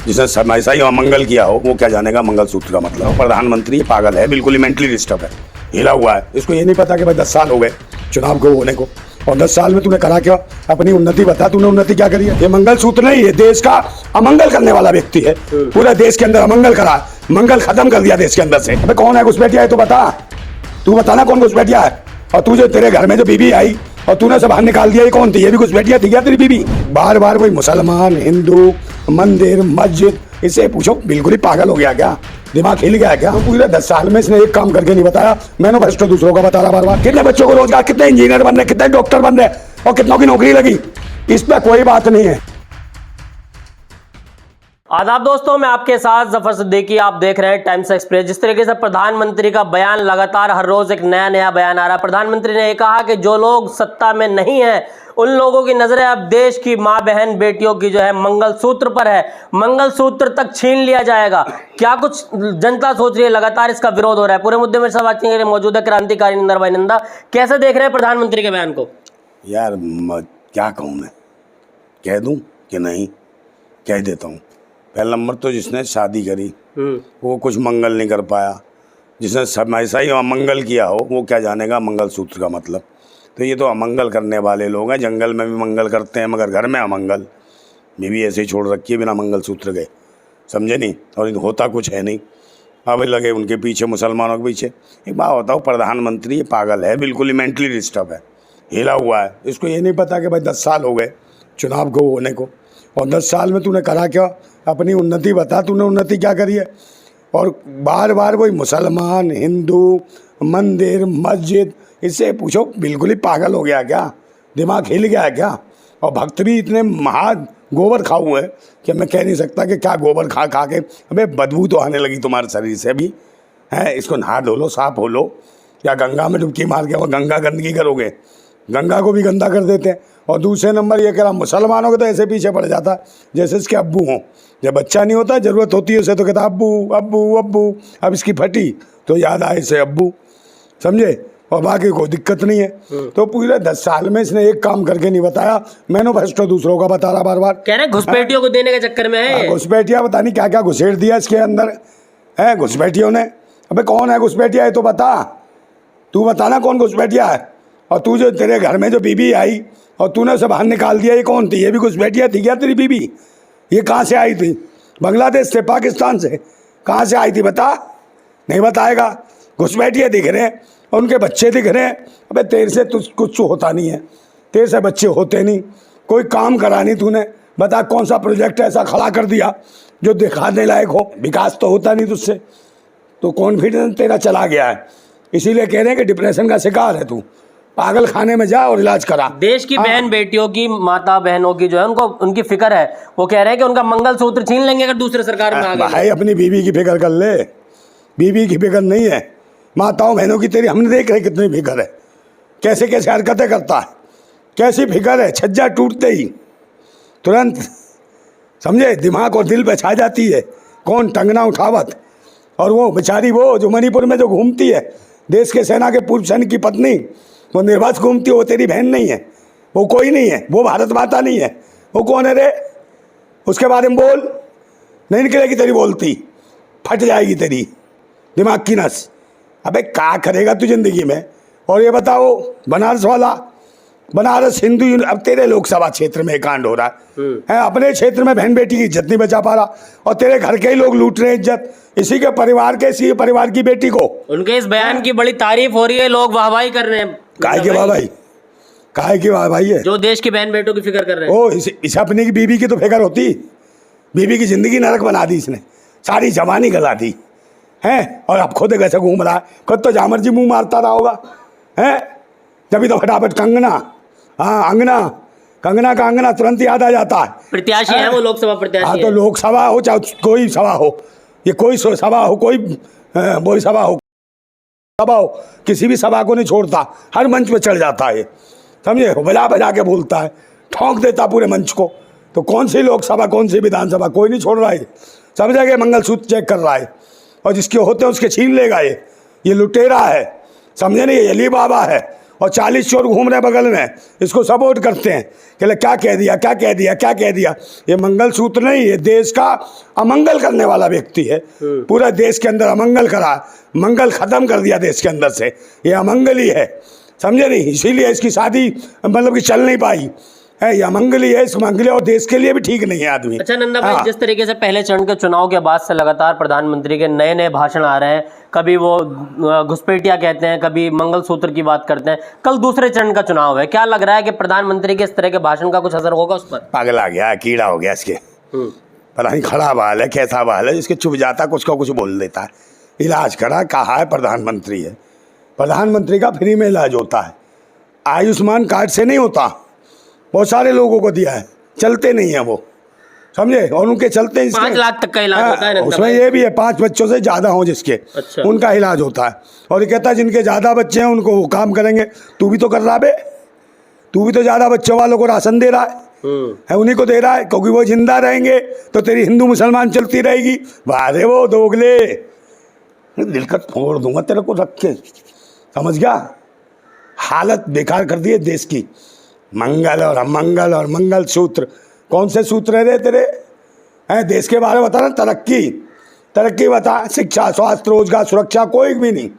जिसने हमेशा ही अमंगल किया हो वो क्या जानेगा मंगलसूत्र का मतलब। प्रधानमंत्री पागल है, बिल्कुल ही मेंटली डिस्टर्ब है, हिला हुआ है। इसको ये नहीं पता कि भाई 10 साल हो गए चुनाव को होने को, और 10 साल में तूने करा क्या? अपनी उन्नति बता, तूने उन्नति क्या करी है? ये मंगलसूत्र नहीं, ये देश का अमंगल करने वाला व्यक्ति है। पूरे देश के अंदर अमंगल करा, मंगल खत्म कर दिया देश के अंदर से। अबे कौन है घुसपैठिया है तो बता, तू बताना कौन घुसपैठिया है। और तू जो तेरे घर में जो बीबी आई और तूने सब बाहर निकाल दिया, ये कौन थी? ये भी घुसपैठिया थी क्या तेरी बीबी? बार बार वही मुसलमान, हिंदू, मंदिर, मस्जिद, इससे पूछो बिल्कुल ही पागल हो गया क्या? दिमाग हिल गया क्या? पूरे 10 साल में इसने एक काम करके नहीं बताया। मैनिफेस्टो दूसरों का बता रहा बार बार। कितने बच्चों को रोजगार, कितने इंजीनियर बन रहे, कितने डॉक्टर बन रहे और कितनों की नौकरी लगी, इस पर कोई बात नहीं है। आदाब दोस्तों, मैं आपके साथ जफर सिद्दीकी, आप देख रहे हैं टाइम्स एक्सप्रेस। जिस तरीके से प्रधानमंत्री का बयान लगातार हर रोज एक नया बयान आ रहा है। प्रधानमंत्री ने कहा कि जो लोग सत्ता में नहीं है उन लोगों की नजरें अब देश की मां बहन बेटियों की जो है मंगलसूत्र पर है, मंगलसूत्र तक छीन लिया जाएगा। क्या कुछ जनता सोच रही है? लगातार इसका विरोध हो रहा है। पूरे मुद्दे में सब बातचीत के लिए मौजूद है क्रांतिकारी नंदा भाई नंदा। कैसे देख रहे हैं प्रधानमंत्री के बयान को? यार क्या कहूँ मैं, कह दूँ कि नहीं? कह देता हूँ। पहला नंबर तो जिसने शादी करी वो कुछ मंगल नहीं कर पाया। जिसने हमेशा ही अमंगल किया हो वो क्या जानेगा मंगलसूत्र का मतलब। तो ये तो अमंगल करने वाले लोग हैं। जंगल में भी मंगल करते हैं मगर घर में अमंगल। बीवी ऐसे ही छोड़ रखी है बिना मंगलसूत्र के, समझे नहीं? और होता कुछ है नहीं। अब लगे उनके पीछे, मुसलमानों के पीछे। एक बात बताओ, प्रधानमंत्री ये पागल है, बिल्कुल ही मेंटली डिस्टर्ब है, हिला हुआ है। इसको ये नहीं पता कि भाई 10 साल हो गए चुनाव को होने को, और 10 साल में तूने करा क्या? अपनी उन्नति बता, तूने उन्नति क्या करी है? और बार बार वही मुसलमान, हिंदू, मंदिर, मस्जिद, इससे पूछो बिल्कुल ही पागल हो गया क्या? दिमाग हिल गया है क्या? और भक्त भी इतने महान गोबर खाऊ है कि मैं कह नहीं सकता कि क्या गोबर खा खा के अबे बदबू तो आने लगी तुम्हारे शरीर से भी है। इसको नहा धो लो, साफ हो लो, या गंगा में डुबकी मार के वो गंगा गंदगी करोगे, गंगा को भी गंदा कर देते हैं। और दूसरे नंबर ये कह रहा मुसलमानों के तो ऐसे पीछे पड़ जाता जैसे इसके अब्बू हों। जब बच्चा नहीं होता, ज़रूरत होती है उसे, तो कहता अब्बू अब्बू अब्बू। अब इसकी फटी तो याद आए इसे अब्बू, समझे? और बाकी कोई दिक्कत नहीं है। तो पूरे 10 साल में इसने एक काम करके नहीं बताया। मैनिफेस्टो दूसरों का बता रहा बार बार। कह रहे घुसपैठियों को देने के चक्कर में है। घुसपैठिया पता नहीं क्या क्या घुसेड़ दिया इसके अंदर है घुसपैठियों ने। अबे कौन है घुसपैठिया है तो बता, तू बताना कौन घुसपैठिया है। और तू जो तेरे घर में जो बीबी आई और तूने उसे बाहर निकाल दिया, ये कौन थी? ये भी घुसपैठिया थी क्या तेरी बीबी? ये कहाँ से आई थी? बांग्लादेश से, पाकिस्तान से? कहाँ से आई थी बता? नहीं बताएगा। घुसपैठिया दिख रहे हैं और उनके बच्चे दिख रहे हैं। अबे तेरे से कुछ होता नहीं है, तेरे से बच्चे होते नहीं, कोई काम करा नहीं तूने। बता कौन सा प्रोजेक्ट ऐसा खड़ा कर दिया जो दिखाने लायक हो? विकास तो होता नहीं तुझसे, तो कॉन्फिडेंस तेरा चला गया है। इसीलिए कह रहे हैं कि डिप्रेशन का शिकार है तू। पागल खाने में जा और इलाज करा। देश की बहन बेटियों की, माता बहनों की जो है उनको उनकी फिक्र है। वो कह रहे हैं कि उनका मंगलसूत्र छीन लेंगे अगर दूसरे सरकार में आ गए। भाई अपनी बीवी की फिक्र कर ले, बीवी की फिक्र नहीं है। माताओं बहनों की तेरी हमने देख रहे कितनी फिक्र है, कैसे कैसे हरकतें करता है, कैसी फिक्र है। छज्जा टूटते ही तुरंत, समझे, दिमाग और दिल पे छा जाती है कौन टंगना उठावत। और वो बेचारी वो जो मणिपुर में जो घूमती है, देश के सेना के पूर्व सैनिक की पत्नी, वो निर्वाच घूमती है, वो तेरी बहन नहीं है, वो कोई नहीं है, वो भारत माता नहीं है। वो कौन है रे? उसके बारे में बोल, नहीं निकलेगी तेरी बोलती, फट जाएगी तेरी दिमाग की नस। अबे क्या करेगा तू जिंदगी में? और ये बताओ बनारस वाला, बनारस हिंदू, अब तेरे लोकसभा क्षेत्र में कांड हो रहा है, अपने क्षेत्र में बहन बेटी की इज्जत नहीं बचा पा रहा, और तेरे घर के ही लोग लूट रहे हैं इज्जत, इसी के परिवार के, इसी परिवार की बेटी को। उनके इस बयान की बड़ी तारीफ हो रही है, लोग वाहवाही कर रहे हैं। काहे के वाहवाही? काहे की वाहवाही है? जो देश की बहन बेटों की फिक्र कर रहे हैं। ओ इसे अपनी की बीबी की तो फिक्र होती। बीबी की जिंदगी नरक बना दी इसने, सारी जवानी गला दी है। और अब खुद कैसे घूम रहा है, खुद तो जामर जी मुंह मारता रहा होगा है। जब तो फटाफट कंगना, हाँ अंगना, कंगना का अंगना तुरंत याद आ जाता है। प्रत्याशी है वो, लोकसभा प्रत्याशी। हाँ तो लोकसभा हो चाहे कोई सभा हो, ये कोई सभा हो, कोई बोई सभा हो, किसी भी सभा को नहीं छोड़ता, हर मंच पे चढ़ जाता है, समझे? बजा बजा के बोलता है, ठोंक देता पूरे मंच को। तो कौन सी लोकसभा, कौन सी विधानसभा, कोई नहीं छोड़ रहा है। सब जगह मंगलसूत्र चेक कर रहा है, और जिसके होते हैं उसके छीन लेगा। ये लुटेरा है, समझे नहीं? ये अली बाबा है, और 40 चोर घूम रहे हैं बगल में, इसको सपोर्ट करते हैं कि ले क्या कह दिया, क्या कह दिया, क्या कह दिया। ये मंगलसूत्र नहीं, ये देश का अमंगल करने वाला व्यक्ति है। पूरा देश के अंदर अमंगल करा, मंगल खत्म कर दिया देश के अंदर से, ये अमंगल ही है, समझे नहीं। इसीलिए इसकी शादी मतलब कि चल नहीं पाई है, ये अमंगली है, इस मंगली और देश के लिए भी ठीक नहीं है आदमी। अच्छा नंदा भाई, जिस तरीके से पहले चरण के चुनाव के बाद से लगातार प्रधानमंत्री के नए नए भाषण आ रहे हैं, कभी वो घुसपैठिया कहते हैं, कभी मंगलसूत्र की बात करते हैं, कल दूसरे चरण का चुनाव है, क्या लग रहा है कि प्रधानमंत्री के इस तरह के भाषण का कुछ असर होगा उस पर? पागल आ गया, कीड़ा हो गया इसके, पता नहीं खड़ा बाल है कैसा बाल है, जिसके चुभ जाता कुछ का कुछ बोल देता है। इलाज करा, कहा है प्रधानमंत्री है, प्रधानमंत्री का फ्री में इलाज होता है, आयुष्मान कार्ड से नहीं होता, बहुत सारे लोगों को दिया है, चलते नहीं है वो, समझे, और उनके चलते 5 लाख तक का इलाज होता है नंदा उसमें भाई। ये भी है 5 बच्चों से ज़्यादा हो जिसके, अच्छा। उनका इलाज होता है। और ये कहता है जिनके ज़्यादा बच्चे हैं उनको वो काम करेंगे, तू भी तो कर रहा बे, तू भी तो ज़्यादा बच्चों वालों को राशन दे रहा है, उन्हीं को दे रहा है, क्योंकि वो जिंदा रहेंगे तो तेरी हिंदू मुसलमान चलती रहेगी। वाह वो दोगले, दिलकत फोड़ दूंगा तेरे को रख के, समझ गया। हालत बेकार कर दी है देश की, मंगल और अमंगल और मंगल सूत्र, कौन से सूत्र है रे तेरे? हैं देश के बारे में बता ना, तरक्की बता, शिक्षा, स्वास्थ्य, रोजगार, सुरक्षा, कोई भी नहीं,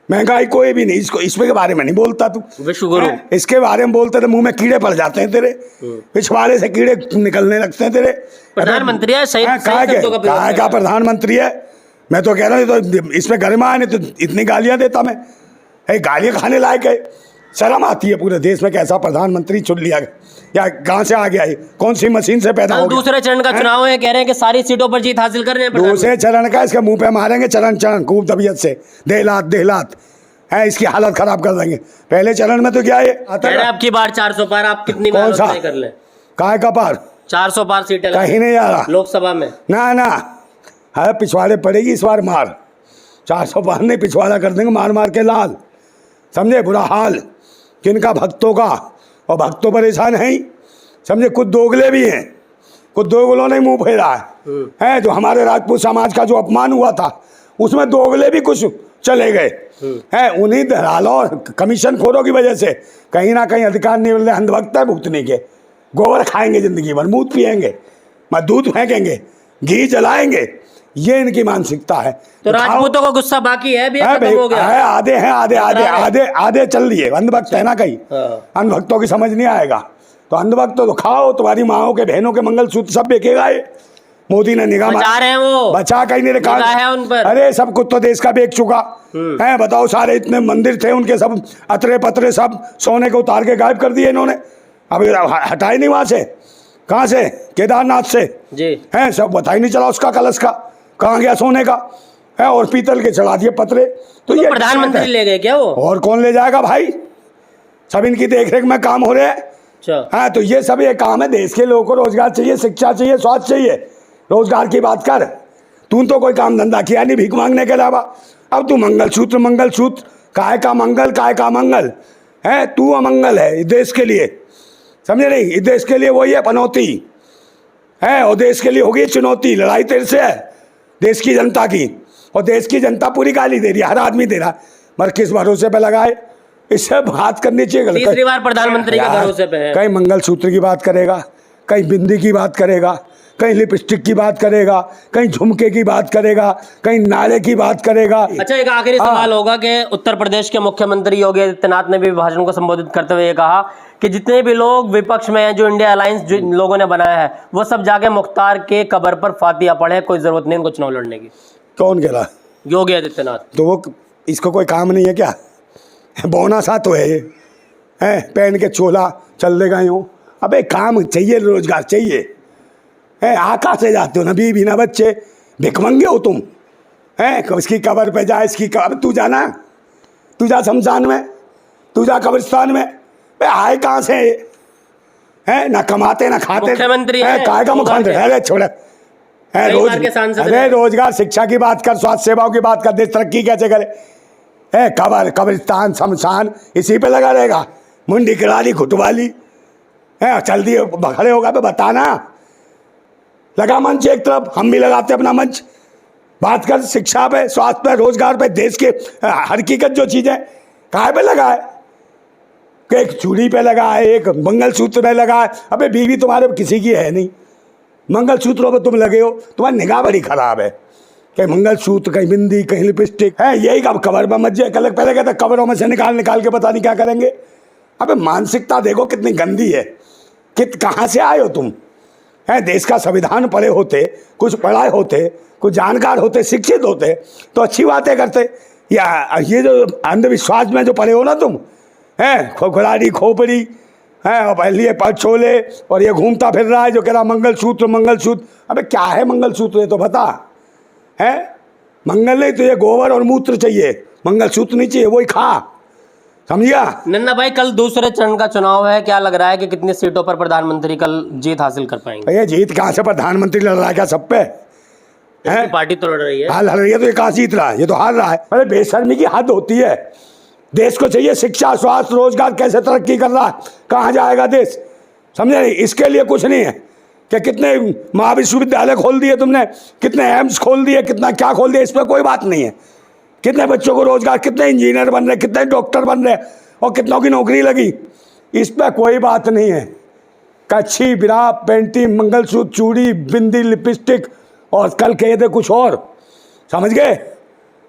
महंगाई कोई भी नहीं, इसको इसमें के बारे में नहीं बोलता तू। विश्व गुरु इसके बारे में बोलते तो मुंह में कीड़े पड़ जाते हैं तेरे, पिछवाड़े से कीड़े निकलने लगते हैं तेरे। प्रधानमंत्री है, सही कहा का प्रधानमंत्री है, मैं तो कह रहा हूँ तो इसमें गरिमा है, नहीं तो इतनी गालियां देता मैं, गालियां खाने लायक है। शर्म आती है पूरे देश में कि ऐसा प्रधानमंत्री चुन लिया या कहाँ से आ गया है, कौन सी मशीन से पैदा हो गया। दूसरे चरण का चुनाव है, कह रहे हैं कि सारी सीटों पर जीत हासिल कर रहे हैं। दूसरे चरण का इसके मुंह पे मारेंगे चरण खूब तबीयत से, देहलात है, इसकी हालत खराब कर देंगे। पहले चरण में तो क्या है आपकी बार 400 पार, आप कितनी कौन सा कर ले? काय का पार 400 पार सीटें कहीं नहीं जा रहा लोकसभा में, ना है, पिछवाड़े पड़ेगी इस बार मार, 400 पार नहीं, पिछवाड़ा कर देंगे मार के लाल, समझे। बुरा हाल किनका, भक्तों का, और भक्तों परेशान हैं ही, समझे। कुछ दोगले भी हैं, कुछ दोगलों ने मुंह फेरा है, जो हमारे राजपूत समाज का जो अपमान हुआ था उसमें दोगले भी कुछ चले गए हैं, उन्हीं दलालों और कमीशन खोरों की वजह से कहीं ना कहीं अधिकार नहीं मिल रहे, अंधभक्त है भुगतने के, गोबर खाएंगे जिंदगी भर, मूत पिएंगे, दूध फेंकेंगे, घी जलाएंगे, ये इनकी मानसिकता है। तो राजपूतों को गुस्सा बाकी है भी, खत्म हो गया है, आधे चल दिए, अंधभक्त है ना कहीं, अंधभक्तों की समझ नहीं आएगा, तो अंधभक्त तो खाओ, तुम्हारी माओ के बहनों के मंगलसूत्र सब बेचेगा ये, मोदी ने निगाह बचा रहे हैं, वो बचा कहीं नहीं रखा है उन पर। अरे सब कुछ तो देश का बेच चुका है, बताओ, सारे इतने मंदिर थे उनके, सब अतरे पतरे सब सोने को उतार के गायब कर दिए इन्होंने, अब हटाए नहीं वहां से, कहाँ से, केदारनाथ से जी हैं, सब पता ही नहीं चला उसका कलश का कहाँ गया सोने का है, और पीतल के चढ़ा दिए पतरे। तो ये प्रधानमंत्री ले गए क्या वो? और कौन ले जाएगा भाई, सब इनकी देखरेख में काम हो रहे हैं। हाँ, तो ये सब ये काम है, देश के लोगों को रोजगार चाहिए, शिक्षा चाहिए, स्वास्थ्य चाहिए, रोजगार की बात कर, तू तो कोई काम धंधा किया नहीं भीख मांगने के अलावा, अब तू मंगलसूत्र, काय का मंगल है, तू अमंगल है देश के लिए, समझे नहीं, इस देश के लिए वही है पनौती है, और देश के लिए होगी चुनौती, लड़ाई तेरे से है देश की जनता की, और देश की जनता पूरी गाली दे रही है, हर आदमी दे रहा है, मगर किस भरोसे पे लगाए, इससे बात करनी चाहिए। तीसरी बार प्रधानमंत्री के भरोसे पे है, कहीं मंगलसूत्र की बात करेगा, कहीं बिंदी की बात करेगा, कहीं लिपस्टिक की बात करेगा, कहीं झुमके की बात करेगा, कहीं नाले की बात करेगा। अच्छा, एक आखिरी सवाल होगा कि उत्तर प्रदेश के मुख्यमंत्री योगी आदित्यनाथ ने भी भाषण को संबोधित करते हुए कहा कि जितने भी लोग विपक्ष में हैं, जो इंडिया अलायंस जो लोगों ने बनाया है, वो सब जाके मुख्तार के कब्र पर फातिया पढ़े, कोई जरूरत नहीं उनको चुनाव लड़ने की। कौन कह रहा? योगी आदित्यनाथ। तो वो इसको कोई काम नहीं है क्या? बौना सा तो है ये, है पहन के चोला चल देगा यूँ, अबे काम चाहिए, रोजगार चाहिए, है आकाश से जाते हो ना, बीवी ना बच्चे, भिखमंगे हो तुम, है इसकी कब्र पे जा, इसकी कब्र, तू जाना, तू जा शमशान में, तू जा कब्रिस्तान में, बे आए कहाँ से है, ना कमाते ना खाते, मुख्यमंत्री है काय का मुख्यमंत्री, अरे छोड़े, है रोजगार, शिक्षा की बात कर, स्वास्थ्य सेवाओं की बात कर, देश तरक्की कैसे करे, है कब्रिस्तान शमशान इसी पे लगा रहेगा, मुंडी किराली घुटवाली है, चल दिए खड़े होगा पे बताना, लगा मंच एक तरफ, हम भी लगाते अपना मंच, बात कर शिक्षा पे, स्वास्थ्य पे, रोजगार पे, देश के हकीकत जो चीज़ें काहे पे लगा कि एक चूड़ी पे लगा है, एक मंगलसूत्र पे लगा है। अबे बीवी तुम्हारे किसी की है नहीं, मंगलसूत्रों पे तुम लगे हो, तुम्हारी निगाह बड़ी खराब है। कहीं मंगलसूत्र, कहीं बिंदी, कहीं लिपस्टिक है, यही कब कबर में मत जाए। कल पहले कहते कब्रों में से निकाल निकाल के पता नहीं क्या करेंगे। अबे मानसिकता देखो कितनी गंदी है, कहाँ से आए हो तुम? है देश का संविधान पढ़े होते, कुछ पढ़ाए होते, कुछ जानकार होते, शिक्षित होते तो अच्छी बातें करते। या ये जो अंधविश्वास में जो पढ़े हो ना तुम, हैं खोखलाड़ी खोपड़ी है, और पहले पद छोले, और ये घूमता फिर रहा है जो कह रहा मंगलसूत्र मंगलसूत्र। अबे क्या है मंगलसूत्र, ये तो बता। है मंगल नहीं तुझे गोबर और मूत्र चाहिए, मंगलसूत्र नहीं चाहिए, वही खा, समझिया। नन्ना भाई, कल दूसरे चरण का चुनाव है, क्या लग रहा है कि कितनी सीटों पर प्रधानमंत्री कल जीत हासिल कर पाएंगे? ये जीत कहाँ से, प्रधानमंत्री लड़ रहा है क्या सब पे? है पार्टी तो लड़ रही है। हाँ लड़ रही है, तो ये कहाँ जीत रहा है? ये तो हार रहा है। अरे बेशर्मी की हद होती है। देश को चाहिए शिक्षा, स्वास्थ्य, रोजगार, कैसे तरक्की कर रहा है, कहाँ जाएगा देश, समझे? इसके लिए कुछ नहीं है कि कितने महाविश्वविद्यालय खोल दिए तुमने, कितने एम्स खोल दिए, कितना क्या खोल दिया, इस पर कोई बात नहीं है। कितने बच्चों को रोजगार, कितने इंजीनियर बन रहे, कितने डॉक्टर बन रहे, और कितनों की नौकरी लगी, इस पर कोई बात नहीं है। कच्छी, बिरा, पेंटी, मंगलसूत्र, चूड़ी, बिंदी, लिपस्टिक, और कल कहे थे कुछ और, समझ गए?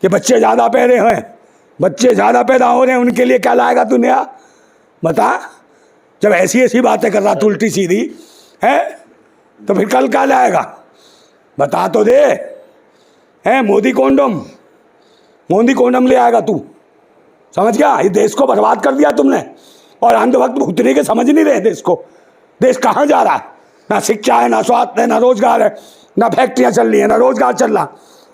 कि बच्चे ज़्यादा पैदा हैं, बच्चे ज़्यादा पैदा हो रहे हैं, उनके लिए क्या लाएगा तू नया, बता? जब ऐसी ऐसी बातें कर रहा तू उल्टी सीधी है, तो फिर कल क्या लाएगा, बता तो दे। है मोदी कोंडम ले आएगा तू, समझ गया? ये देश को बर्बाद कर दिया तुमने, और अंधभक्त भुगतने के समझ नहीं रहे देश को। देश कहाँ जा रहा है? ना शिक्षा है, ना स्वास्थ्य है, ना रोजगार है, ना फैक्ट्रियाँ चल रही है, ना रोजगार चल रहा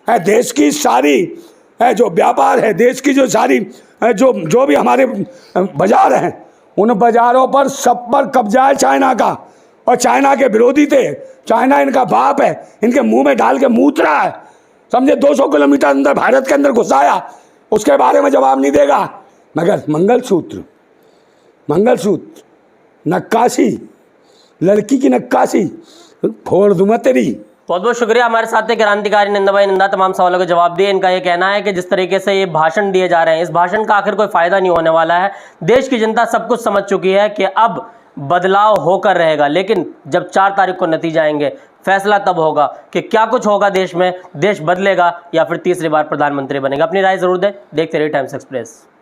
है। देश की सारी है जो व्यापार है, देश की जो सारी जो भी हमारे बाजार हैं, उन बाजारों पर सब पर कब्जा है चाइना का, और चाइना के विरोधी थे। चाइना इनका बाप है, इनके मुंह में डाल के मूत रहा है, समझे? 200 किलोमीटर अंदर भारत के अंदर घुसाया, उसके बारे में जवाब नहीं देगा। मगर मंगलसूत्र, नक्काशी, लड़की की नक्काशी फोड़ दूंगा तेरी। बहुत बहुत शुक्रिया। हमारे साथ एक क्रांतिकारी नंदा भाई नंदा तमाम सवालों के जवाब दिए। इनका ये कहना है कि जिस तरीके से ये भाषण दिए जा रहे हैं, इस भाषण का आखिर कोई फायदा नहीं होने वाला है। देश की जनता सब कुछ समझ चुकी है कि अब बदलाव होकर रहेगा, लेकिन जब 4 तारीख को नतीजे आएंगे, फैसला तब होगा कि क्या कुछ होगा देश में, देश बदलेगा या फिर तीसरी बार प्रधानमंत्री बनेगा। अपनी राय जरूर दें। देखते रहिए टाइम्स एक्सप्रेस।